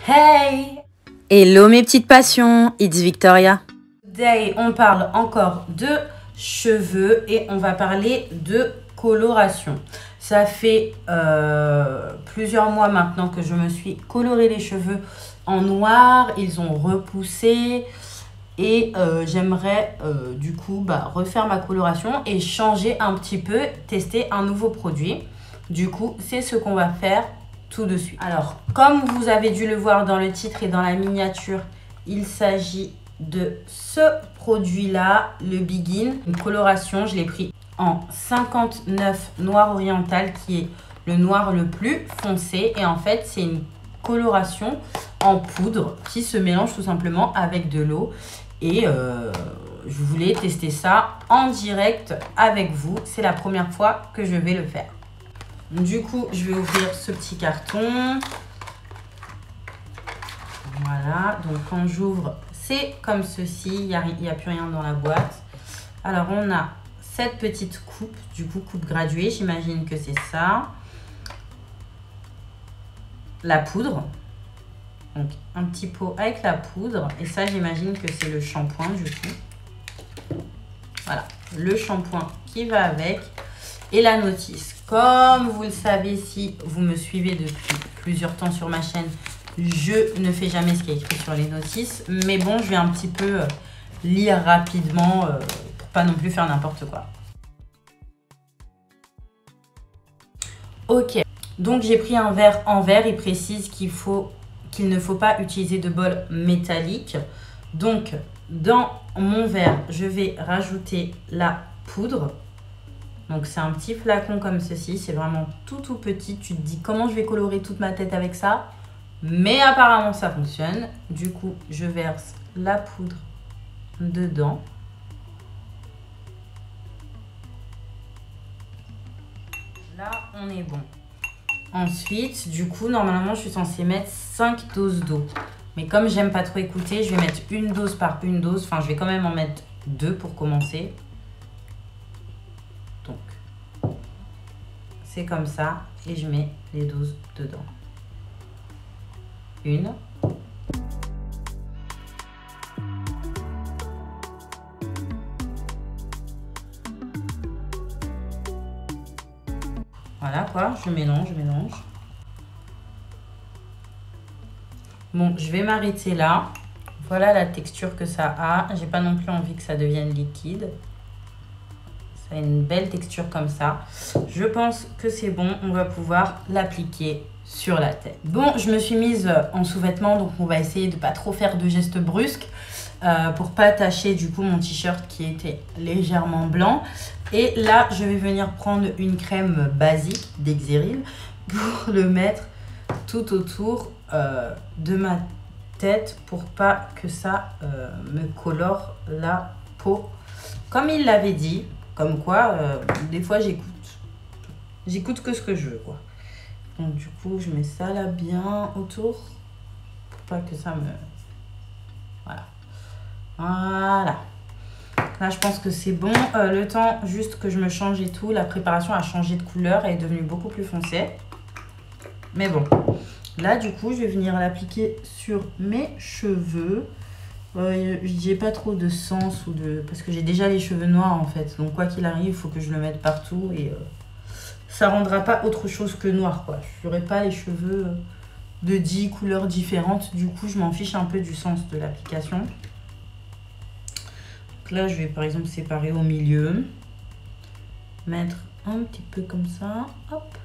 Hey! Hello mes petites passions, it's Victoria. Today, on parle encore de cheveux et on va parler de coloration. Ça fait plusieurs mois maintenant que je me suis coloré les cheveux en noir. Ils ont repoussé et j'aimerais du coup refaire ma coloration et changer un petit peu, tester un nouveau produit. Du coup, c'est ce qu'on va faire tout de suite. Alors, comme vous avez dû le voir dans le titre et dans la miniature, il s'agit de ce produit-là, le Begin. Une coloration, je l'ai pris en 59 noir oriental, qui est le noir le plus foncé. Et en fait, c'est une coloration en poudre qui se mélange tout simplement avec de l'eau. Et je voulais tester ça en direct avec vous. C'est la première fois que je vais le faire. Du coup, je vais ouvrir ce petit carton. Voilà, donc quand j'ouvre, c'est comme ceci. Il n'y a plus rien dans la boîte. Alors, on a cette petite coupe, du coup, coupe graduée. J'imagine que c'est ça. La poudre. Donc, un petit pot avec la poudre. Et ça, j'imagine que c'est le shampoing, du coup. Voilà, le shampoing qui va avec. Et la notice. Comme vous le savez, si vous me suivez depuis plusieurs temps sur ma chaîne, je ne fais jamais ce qui est écrit sur les notices. Mais bon, je vais un petit peu lire rapidement pour pas non plus faire n'importe quoi. Ok, donc j'ai pris un verre en verre. Il précise qu'il ne faut pas utiliser de bol métallique. Donc, dans mon verre, je vais rajouter la poudre. Donc, c'est un petit flacon comme ceci. C'est vraiment tout petit. Tu te dis comment je vais colorer toute ma tête avec ça. Mais apparemment, ça fonctionne. Du coup, je verse la poudre dedans. Là, on est bon. Ensuite, du coup, normalement, je suis censée mettre 5 doses d'eau. Mais comme j'aime pas trop écouter, je vais mettre une dose par une dose. Enfin, je vais quand même en mettre 2 pour commencer. Donc, c'est comme ça. Et je mets les doses dedans. Une. Voilà quoi, je mélange. Bon, je vais m'arrêter là. Voilà la texture que ça a. J'ai pas non plus envie que ça devienne liquide. Ça a une belle texture comme ça. Je pense que c'est bon. On va pouvoir l'appliquer sur la tête. Bon, je me suis mise en sous-vêtements, donc on va essayer de pas trop faire de gestes brusques pour pas tacher du coup mon t-shirt qui était légèrement blanc. Et là, je vais venir prendre une crème basique d'Exeril pour le mettre tout autour de ma tête pour pas que ça me colore la peau. Comme il l'avait dit, comme quoi, des fois j'écoute que ce que je veux, quoi. Donc du coup, je mets ça là bien autour pour pas que ça me... Voilà. Là, je pense que c'est bon. Le temps juste que je me change et tout, la préparation a changé de couleur. Elle est devenue beaucoup plus foncée. Mais bon. Là, du coup, je vais venir l'appliquer sur mes cheveux. J'ai pas trop de sens parce que j'ai déjà les cheveux noirs en fait. Donc quoi qu'il arrive, il faut que je le mette partout et ça rendra pas autre chose que noir, quoi. Je ferai pas les cheveux de 10 couleurs différentes. Du coup, je m'en fiche un peu du sens de l'application. Donc là, je vais par exemple séparer au milieu. Mettre un petit peu comme ça. Hop.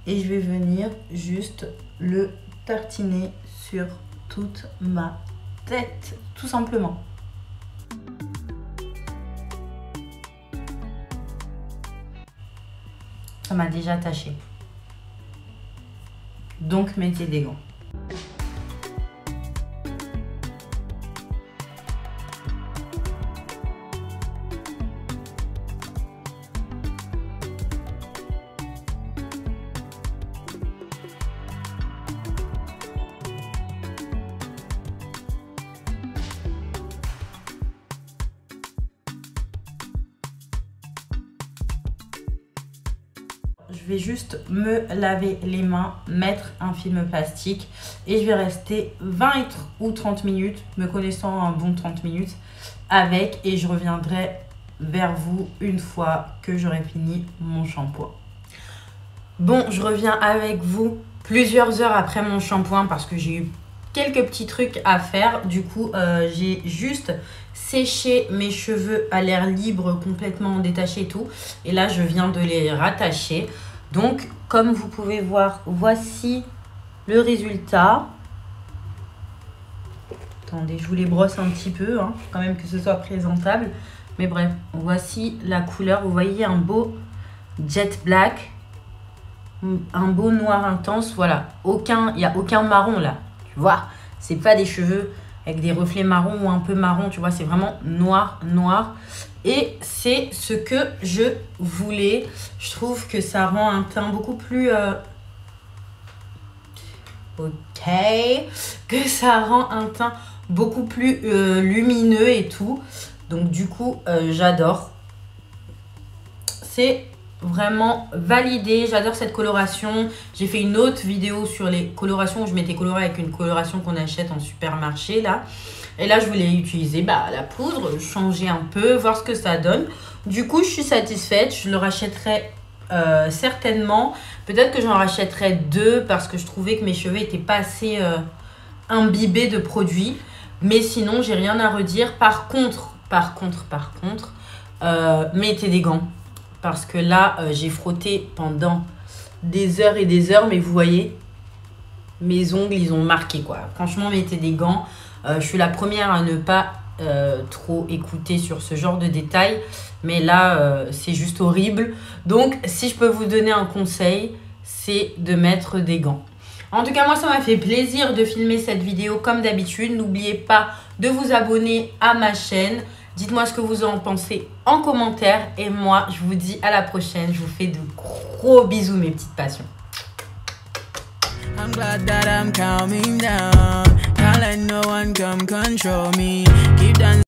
Et je vais venir juste le tartiner sur toute ma tête, tout simplement. Ça m'a déjà taché. Donc, mettez des gants. Je vais juste me laver les mains, mettre un film plastique et je vais rester 20 ou 30 minutes, me connaissant un bon 30 minutes avec, et je reviendrai vers vous une fois que j'aurai fini mon shampoing. Bon, je reviens avec vous plusieurs heures après mon shampoing parce que j'ai eu quelques petits trucs à faire. Du coup, j'ai juste séché mes cheveux à l'air libre, complètement détachés et tout. Et là, je viens de les rattacher. Donc, comme vous pouvez voir, voici le résultat. Attendez, je vous les brosse un petit peu, hein, quand même que ce soit présentable. Mais bref, voici la couleur. Vous voyez un beau jet black, un beau noir intense. Voilà, il n'y a aucun marron là. Tu vois, c'est pas des cheveux avec des reflets marron ou un peu marron. Tu vois, c'est vraiment noir, noir. Et c'est ce que je voulais. Je trouve que ça rend un teint beaucoup plus... que ça rend un teint beaucoup plus lumineux et tout. Donc du coup, j'adore. C'est vraiment validé. J'adore cette coloration. J'ai fait une autre vidéo sur les colorations où je m'étais colorée avec une coloration qu'on achète en supermarché là. Et là, je voulais utiliser la poudre, changer un peu, voir ce que ça donne. Du coup, je suis satisfaite. Je le rachèterai certainement. Peut-être que j'en rachèterai 2 parce que je trouvais que mes cheveux n'étaient pas assez imbibés de produits. Mais sinon, j'ai rien à redire. Par contre, mettez des gants. Parce que là, j'ai frotté pendant des heures et des heures. Mais vous voyez, mes ongles, ils ont marqué quoi. Franchement, mettez des gants. Je suis la première à ne pas trop écouter sur ce genre de détails. Mais là, c'est juste horrible. Donc, si je peux vous donner un conseil, c'est de mettre des gants. En tout cas, moi, ça m'a fait plaisir de filmer cette vidéo comme d'habitude. N'oubliez pas de vous abonner à ma chaîne. Dites-moi ce que vous en pensez en commentaire. Et moi, je vous dis à la prochaine. Je vous fais de gros bisous, mes petites passions. I'm glad that I'm calming down. Can't let no one come control me. Keep dancing.